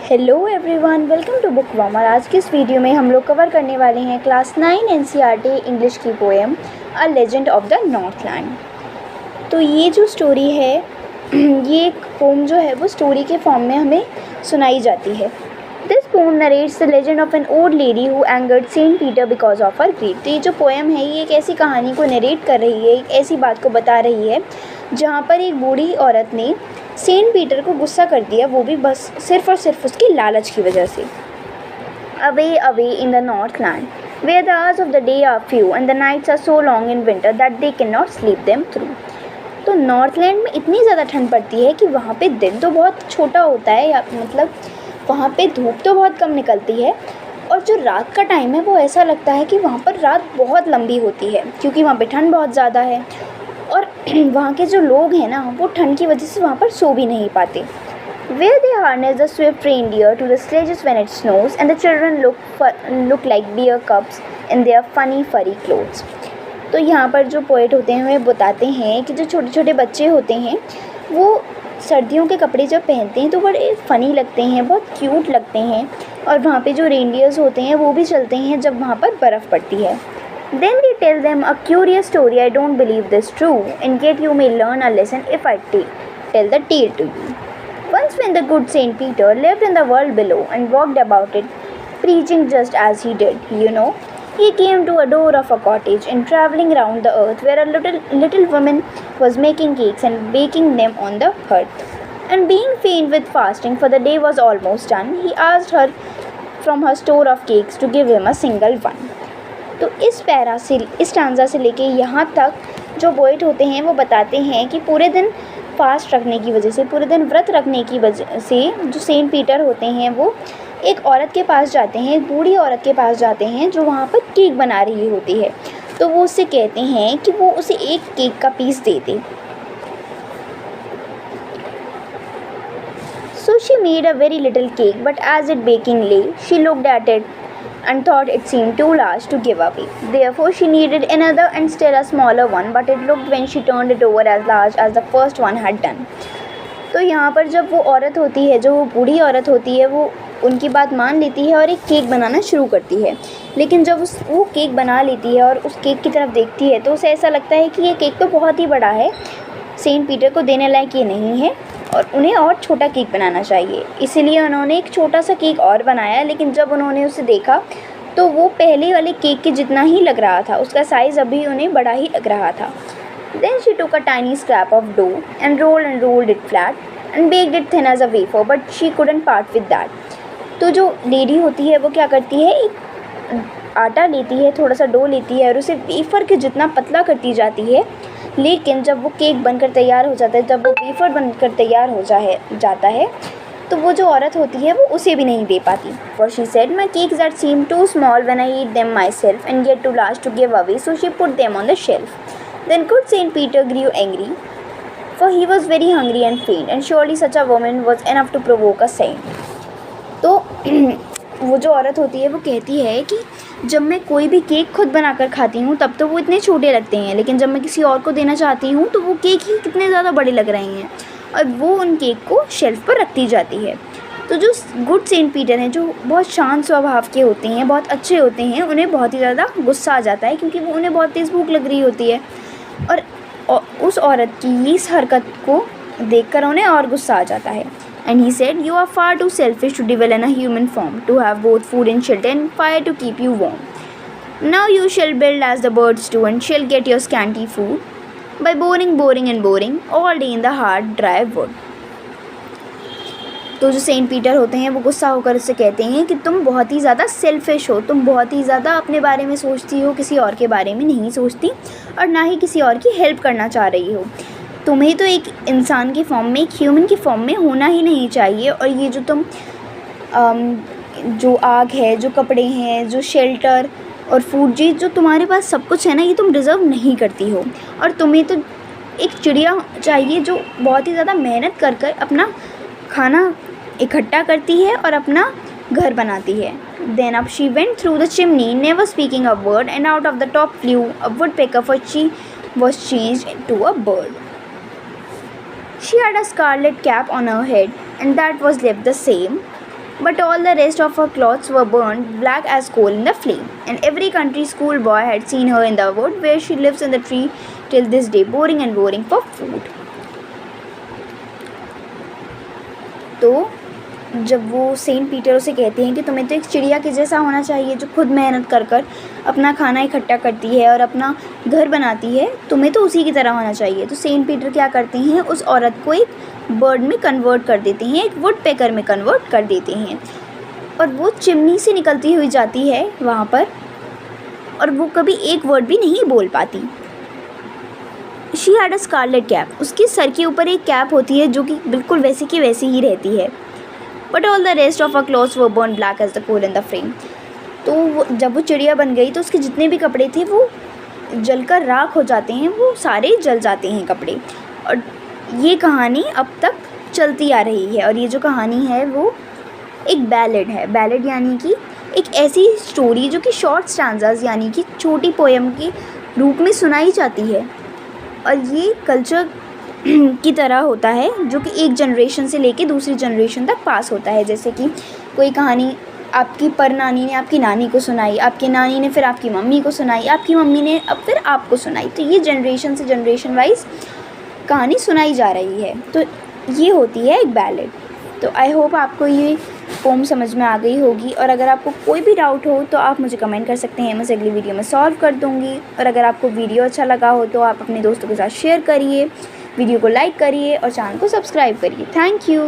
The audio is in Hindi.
Hello everyone, welcome to book warmer. आज की इस वीडियो में हम लोग कवर करने वाले हैं क्लास 9 एनसीईआरटी इंग्लिश की poem a legend of the Northland. तो ये जो स्टोरी है ये एक पोम जो है वो स्टोरी के फॉर्म में हमें सुनाई जाती है। This poem narrates the legend of an old lady who angered Saint Peter because of her greed. तो ये जो पोएम है ये एक ऐसी कहानी को नरेट कर रही है, एक ऐसी बात को बता रही है जहाँ पर एक बूढ़ी औरत ने सेंट पीटर को गुस्सा कर दिया, वो भी बस सिर्फ और सिर्फ उसकी लालच की वजह से। Away away in the north land where the hours of the day are few and the nights are so long in winter that they can not sleep them through. तो नॉर्थलैंड में इतनी ज़्यादा ठंड पड़ती है कि वहाँ पे दिन तो बहुत छोटा होता है, या मतलब वहाँ पे धूप तो बहुत कम निकलती है, और जो रात का टाइम है वो ऐसा लगता है कि वहाँ पर रात बहुत लंबी होती है क्योंकि वहाँ पे ठंड बहुत ज़्यादा है। और वहाँ के जो लोग हैं ना, वो ठंड की वजह से वहाँ पर सो भी नहीं पाते। Where they harness the swift reindeer to the sledges when it snows, and the children look like bear cubs in their funny furry clothes. तो यहाँ पर जो पोएट होते हैं वे बताते हैं कि जो छोटे छोटे बच्चे होते हैं वो सर्दियों के कपड़े जब पहनते हैं तो बड़े फ़नी लगते हैं, बहुत क्यूट लगते हैं। और वहाँ पे जो रेनडियर्स होते हैं वो भी चलते हैं जब वहाँ पर बर्फ़ पड़ती है। Then they tell them a curious story. I don't believe this true, and yet you may learn a lesson if I tell the tale to you. Once when the good Saint Peter lived in the world below and walked about it, preaching just as he did, he came to a door of a cottage and traveling round the earth where a little woman was making cakes and baking them on the hearth. And being faint with fasting, for the day was almost done, he asked her from her store of cakes to give him a single one. तो इस पैरा से, इस स्टांजा से लेके यहाँ तक जो पोएट होते हैं वो बताते हैं कि पूरे दिन फास्ट रखने की वजह से, पूरे दिन व्रत रखने की वजह से जो सेंट पीटर होते हैं वो एक औरत के पास जाते हैं, एक बूढ़ी औरत के पास जाते हैं जो वहाँ पर केक बना रही होती है। तो वो उससे कहते हैं कि वो उसे एक केक का पीस दे दे। So she made a very little cake, but as it baking lay, she looked at it and thought it seemed too large to give away. Therefore she needed another and still a smaller one, but it looked when she turned it over as large as the first one had done. तो यहाँ पर जब वो औरत होती है, जो बूढ़ी औरत होती है, वो उनकी बात मान लेती है और एक केक बनाना शुरू करती है। लेकिन जब वो केक बना लेती है और उस केक की तरफ देखती है तो उसे ऐसा लगता है कि ये केक तो बहुत ही बड़ा है, सेंट पीटर को देने लायक ये नहीं है और उन्हें और छोटा केक बनाना चाहिए। इसीलिए उन्होंने एक छोटा सा केक और बनाया, लेकिन जब उन्होंने उसे देखा तो वो पहले वाले केक के जितना ही लग रहा था, उसका साइज़ अभी उन्हें बड़ा ही लग रहा था। Then she took a tiny scrap of dough and rolled it flat and baked it thin as a wafer, but she couldn't part with that. तो जो लेडी होती है वो क्या करती है, एक आटा लेती है, थोड़ा सा डो लेती है और उसे वेफर के जितना पतला करती जाती है। लेकिन जब वो केक बनकर तैयार हो जाता है, जब वो वेफर बनकर तैयार हो जाता है तो वो जो औरत होती है वो उसे भी नहीं दे पाती। For she said, my cakes that seem too small when I eat them myself and yet too large to give away, so she put them on the shelf. Then good Saint Peter grew angry, for he was very hungry and faint, and surely such a woman was enough to provoke a saint. तो वो जो औरत होती है वो कहती है कि जब मैं कोई भी केक खुद बनाकर खाती हूँ तब तो वो इतने छोटे लगते हैं, लेकिन जब मैं किसी और को देना चाहती हूँ तो वो केक ही कितने ज़्यादा बड़े लग रहे हैं, और वो उन केक को शेल्फ पर रखती जाती है। तो जो गुड सेंट पीटर हैं, जो बहुत शांत स्वभाव के होते हैं, बहुत अच्छे होते हैं, उन्हें बहुत ही ज़्यादा गुस्सा आ जाता है क्योंकि वो उन्हें बहुत तेज़ भूख लग रही होती है, और उस औरत की इस हरकत को देखकर उन्हें और गुस्सा आ जाता है। And he said, you are far too selfish to dwell in a human form, to have both food and shelter and fire to keep you warm. Now you shall build as the birds do and shall get your scanty food by boring all day in the hard, dry wood. तो जो सेंट पीटर होते हैं वो गुस्सा होकर उससे कहते हैं कि तुम बहुत ही ज़्यादा सेल्फिश हो, तुम बहुत ही ज़्यादा अपने बारे में सोचती हो, किसी और के बारे में नहीं सोचती और ना ही किसी और की हेल्प करना चाह रही हो। तुम्हें तो एक इंसान के फॉर्म में, एक ह्यूमन के फॉर्म में होना ही नहीं चाहिए, और ये जो तुम जो आग है, जो कपड़े हैं, जो शेल्टर और फूड, जी जो तुम्हारे पास सब कुछ है ना, ये तुम डिज़र्व नहीं करती हो। और तुम्हें तो एक चिड़िया चाहिए जो बहुत ही ज़्यादा मेहनत कर कर अपना खाना इकट्ठा करती है और अपना घर बनाती है। Then up she went through the chimney, never speaking a word, and out of the top flew a woodpecker, for she was changed into a bird. She had a scarlet cap on her head, and that was left the same, But all the rest of her clothes were burned black as coal in the flame, and every country schoolboy had seen her in the wood where she lives in the tree till this day, boring and boring for food. तो जब वो सेंट पीटर उसे कहते हैं कि तुम्हें तो एक चिड़िया के जैसा होना चाहिए जो खुद मेहनत कर कर अपना खाना इकट्ठा करती है और अपना घर बनाती है, तुम्हें तो उसी की तरह होना चाहिए। तो सेंट पीटर क्या करते हैं, उस औरत को एक बर्ड में कन्वर्ट कर देते हैं, एक वुड पेकर में कन्वर्ट कर देते हैं, और वो चिमनी से निकलती हुई जाती है वहाँ पर, और वो कभी एक वर्ड भी नहीं बोल पाती। She had a scarlet cap, उसके सर के ऊपर एक कैप होती है जो कि बिल्कुल वैसे की वैसी ही रहती है। But all the rest of a clothes were burn black as the coal in the frame. तो जब वो चिड़िया बन गई तो उसके जितने भी कपड़े थे वो जलकर राख हो जाते हैं, वो सारे जल जाते हैं कपड़े। और ये कहानी अब तक चलती आ रही है, और ये जो कहानी है वो एक बैलेड है। बैलेड यानी कि एक ऐसी स्टोरी जो कि शॉर्ट स्टैंजाज यानी कि छोटी पोएम के रूप में सुनाई जाती है, और ये कल्चर की तरह होता है जो कि एक जनरेशन से लेके दूसरी जनरेशन तक पास होता है। जैसे कि कोई कहानी आपकी परनानी ने आपकी नानी को सुनाई, आपकी नानी ने फिर आपकी मम्मी को सुनाई, आपकी मम्मी ने अब फिर आपको सुनाई, तो ये जनरेशन से जनरेशन वाइज कहानी सुनाई जा रही है। तो ये होती है एक बैलेड। तो आई होप आपको ये पोम समझ में आ गई होगी, और अगर आपको कोई भी डाउट हो तो आप मुझे कमेंट कर सकते हैं, मैं उसे अगली वीडियो में सॉल्व कर दूँगी। और अगर आपको वीडियो अच्छा लगा हो तो आप अपने दोस्तों के साथ शेयर करिए, वीडियो को लाइक करिए और चैनल को सब्सक्राइब करिए। Thank you.